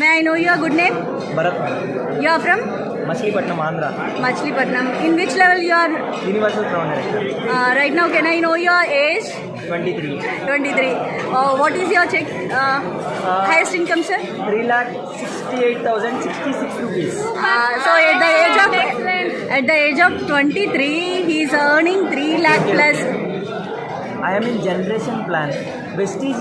May I know your good name? Bharat. You are from? Machilipatnam, Andhra. Machilipatnam. In which level you are? Universal Crown Director. Right now, can I know your age? 23. 23. What is your check? Highest income, sir? 3,68,066 rupees. So at the age of 23, he is earning 3 lakh plus. I am in generation plan. Vestige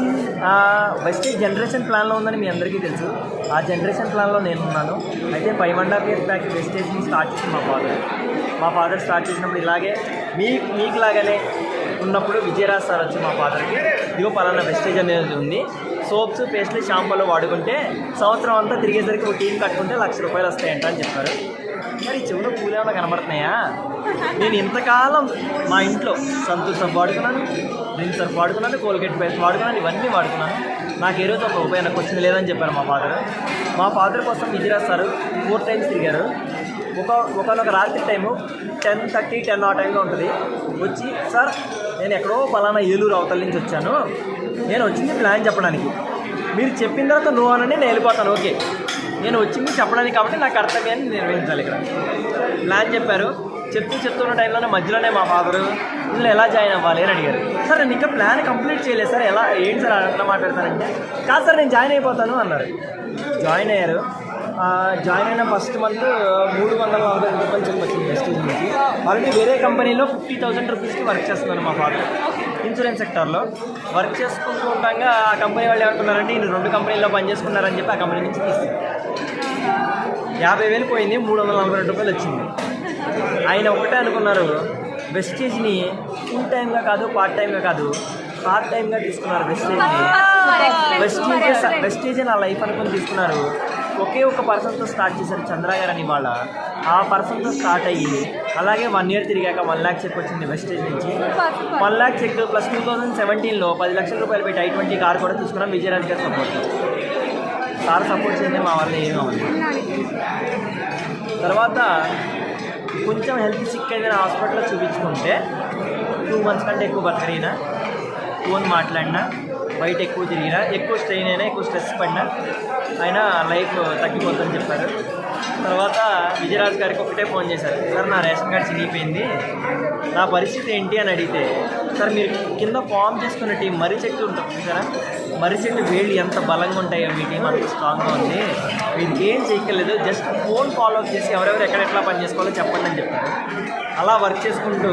generation ప్లాన్లో ఉందని మీ అందరికీ తెలుసు. ఆ generation ప్లాన్లో నేను ఉన్నాను. అయితే 5.5 years back వెస్టేజ్ని start చేసి మా ఫాదర్ స్టార్ట్ చేసినప్పుడు ఇలాగే మీకులాగానే ఉన్నప్పుడు విజయరాజ్ సార్ వచ్చి మా ఫాదర్కి ఇదిగో పలానా వెస్టేజ్ అనేది ఉంది, సోప్స్ పేస్ట్లు షాంపూలు వాడుకుంటే సంవత్సరం అంతా తిరిగేసరికి ఒక టీం కట్టుకుంటే ₹1,00,000 వస్తాయంట అని చెప్పారు. మరి చెవులో పూలేమన్నా కనబడుతున్నాయా? నేను ఇంతకాలం మా ఇంట్లో సంతూర్ సబ్బు వాడుకున్నాను, రిన్ సర్ఫ్ వాడుకున్నాను, కోల్గేట్ పేస్ట్ వాడుకున్నాను, ఇవన్నీ వాడుకున్నాను. నాకు ఏ రోజు ఒక రూపాయి నాకు వచ్చింది లేదని చెప్పారు మా ఫాదర్ కోసం విజయరాజ్ సార్ 4 times తిరిగారు. ఒకనొక రాత్రి టైము 10:30, 10 ఆ టైంలో ఉంటుంది. వచ్చి సార్ నేను ఎక్కడో పలానా ఏలూరు అవతల నుంచి వచ్చాను, నేను వచ్చింది ప్లాన్ చెప్పడానికి, మీరు చెప్పిన తర్వాత నువ్వు అనండి నేను వెళ్ళిపోతాను, ఓకే, నేను వచ్చింది చెప్పడానికి కాబట్టి నా కర్తవ్యాన్ని నిర్వహించాలి. ఇక్కడ ప్లాన్ చెప్పారు. చెప్తున్న టైంలోనే మధ్యలోనే మా ఫాదరు ఇందులో ఎలా జాయిన్ అవ్వాలి అని అడిగారు. సార్ నేను ఇంకా ప్లాన్ కంప్లీట్ చేయలేదు సార్, ఏంటి సార్ అట్లా మాట్లాడతానంటే, కాదు సార్ నేను జాయిన్ అయిపోతాను అన్నారు. జాయిన్ అయ్యారు. జాయిన్ అయిన ఫస్ట్ మంత్ ₹340 చెప్పి వచ్చింది వెస్టేజ్ నుంచి. ఆల్రెడీ వేరే కంపెనీలో 50,000 రూపీస్కి వర్క్ చేస్తున్నాను మా ఫాదర్, ఇన్సూరెన్స్ సెక్టార్లో వర్క్ చేసుకుంటూ ఉంటాగా ఆ కంపెనీ వాళ్ళు ఏమంటున్నారంటే నేను 2 కంపెనీల్లో పనిచేసుకున్నారని చెప్పి ఆ కంపెనీ నుంచి తీసి ₹50,000 పోయింది, ₹342 వచ్చింది. ఆయన ఒకటే అనుకున్నారు, వెస్టేజ్ని ఫుల్ టైమ్గా కాదు, పార్ట్ టైమ్గా కాదు, పార్ట్ టైమ్గా తీసుకున్నారు. వెస్టేజ్ నా లైఫ్ అనుకుని తీసుకున్నారు. ఒకే ఒక పర్సన్తో స్టార్ట్ చేశారు, చంద్ర గారు అని. వాళ్ళ ఆ పర్సన్తో స్టార్ట్ అయ్యి అలాగే 1 year తిరిగాక 1 lakh చెక్ వచ్చింది వెస్టేజ్ నుంచి. 1 lakh చెక్ ప్లస్ 2017లో ₹10,00,000 పెట్టి I-20 కార్ కూడా తీసుకున్నాం. విజయరాజ్ గారు సపోర్ట్ చేస్తే మా వల్ల ఏమీ అవ్వదు. తర్వాత కొంచెం హెల్త్ సిక్ అయిందని హాస్పిటల్లో చూపించుకుంటే 2 months కంటే ఎక్కువ బతకరినా, ఫోన్ మాట్లాడినా, బయట ఎక్కువ తిరిగినా, ఎక్కువ స్ట్రెయిన్ అయినా, ఎక్కువ స్ట్రెస్ పడినా అయినా లైఫ్ తగ్గిపోతుందని చెప్పారు. తర్వాత విజయరాజ్ గారికి ఒకటే ఫోన్ చేశారు, సార్ నా రేషన్ కార్డ్ చినిగిపోయింది, నా పరిస్థితి ఏంటి అని అడిగితే, సార్ మీరు కింద ఫామ్ చేసుకున్న టీం మర్రి చెట్టు ఉంటుంది చూసారా, మర్రి చెట్టు వేళ్ళు ఎంత బలంగా ఉంటాయో మీ టీం అంత స్ట్రాంగ్గా ఉంది, మీరు ఏం చేయక్కర్లేదు, జస్ట్ ఫోన్ ఫాలో అప్ చేసి ఎవరెవరు ఎక్కడెట్లా పని చేసుకోవాలో చెప్పండి అని చెప్పారు. అలా వర్క్ చేసుకుంటూ,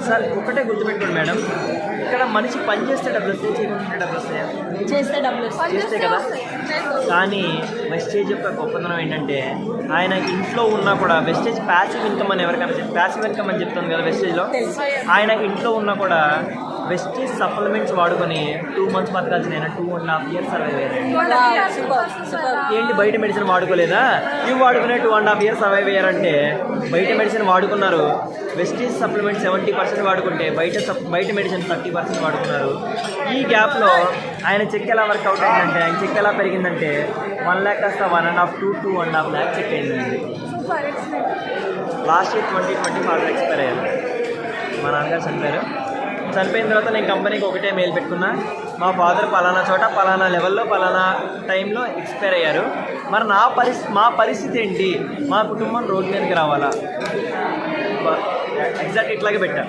సార్ ఒకటే గుర్తుపెట్టుకోండి మేడం, ఇక్కడ మనిషి పని చేస్తే డబ్బులు వస్తాయి, చేయకుంటే డబ్బులు వస్తాయా? చేస్తే కదా. కానీ వెస్టేజ్ యొక్క గొప్పతనం ఏంటంటే ఆయన ఇంట్లో ఉన్నా కూడా, వెస్టేజ్ ప్యాసివ్ ఇన్కమ్ అని ఎవరికైనా ప్యాసివ్ ఇన్కమ్ అని చెప్తాను కదా వెస్టేజ్లో, ఆయన ఇంట్లో ఉన్నా కూడా వెస్టేజ్ సప్లిమెంట్స్ వాడుకొని 2 months బతకాల్సిన ఆయన 2.5 years సర్వైవ్ అయ్యారు. ఏంటి బయట మెడిసిన్ వాడుకోలేదా? ఇవి వాడుకునే 2.5 years సర్వైవ్ అయ్యారంటే బయట మెడిసిన్ వాడుకున్నారు. వెస్టేజ్ సప్లిమెంట్ 70% వాడుకుంటే బయట మెడిసిన్ 30% వాడుకున్నారు. ఈ గ్యాప్లో ఆయన చెక్ ఎలా వర్కౌట్ అయిందంటే, ఆయన చెక్ ఎలా పెరిగిందంటే 1 lakh కాస్త 1.5 to 2.5 lakh చెక్ అయిందండి. లాస్ట్ ఇయర్ 2020 ఫాదర్ ఎక్స్పైర్ అయ్యారు. మా నాన్నగారు చనిపోయిన తర్వాత నేను కంపెనీకి ఒకటే మెయిల్ పెట్టుకున్నా, మా ఫాదర్ పలానా చోట పలానా లెవెల్లో పలానా టైంలో ఎక్స్పైర్ అయ్యారు, మరి మా పరిస్థితి ఏంటి, మా కుటుంబం రోడ్డు మీదకి రావాలా, ఎగ్జాక్ట్ ఇట్లాగే పెట్టా,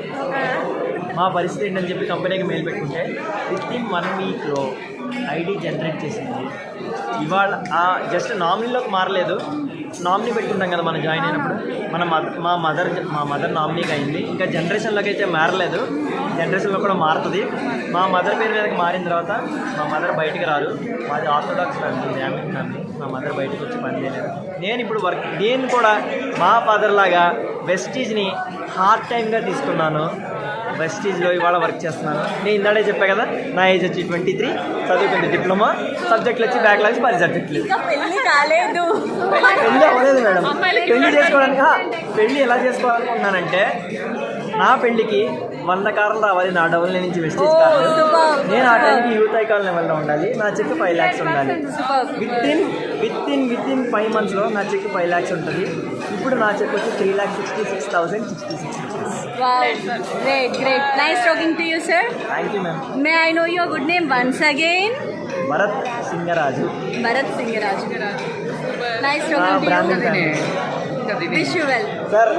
మా పరిస్థితి ఏంటని చెప్పి కంపెనీకి మెయిల్ పెట్టుకుంటే వితిన్ 1 weekలో ఐడి జనరేట్ చేసింది. ఇవాళ జస్ట్ నామినీలోకి మారలేదు, నామినీ పెట్టుకుంటాం కదా మనం జాయిన్ అయినప్పుడు, మా మదర్ నామినీగా అయింది. ఇంకా జనరేషన్లోకి అయితే మారలేదు, జనరేషన్లో కూడా మారుతుంది. మా మదర్ పేరు మీదకి మారిన తర్వాత మా మదర్ బయటికి రారు, మాది ఆర్థోడాక్స్ ఫ్యామిలీ, బ్రాహ్మణ్ ఫ్యామిలీ. మా మదర్ బయటకు వచ్చి పని చేయలేదు. నేను కూడా మా ఫాదర్ లాగా వెస్టీజ్ని హార్డ్ టైమ్గా తీసుకున్నాను. వెస్టీజ్లో ఇవాళ వర్క్ చేస్తున్నాను. నేను ఇందాడే చెప్పా కదా, నా ఏజ్ వచ్చి 23, చదువుకుంది డిప్లొమా, సబ్జెక్టులు వచ్చి బ్యాక్లాగ్స్ 10 subjects. పెళ్ళి అవ్వలేదు మేడం. పెళ్ళి ఎలా చేసుకోవాలనుకుంటున్నానంటే, నా పెళ్ళికి 100 కార్లు రావాలి నా డబుల్ నుంచి వెస్టేజ్ కార్లు. నేను ఆ టైంకి యూత్ ఐకాన్ లెవెల్లో ఉండాలి, నా చెక్ 5 lakhs ఉండాలి. విత్ ఇన్ 5 monthsలో నా చెక్ 5 lakhs ఉంటుంది. ఇప్పుడు నా చెక్ వచ్చి 3,66,066 rupees. Wow, great. Nice talking to you, sir. Thank you, ma'am. May I know your good name once again? Bharat. Singaraju. Bharat Singaraj. Nice బ్రాహ్మణ్ to wish you well. Sir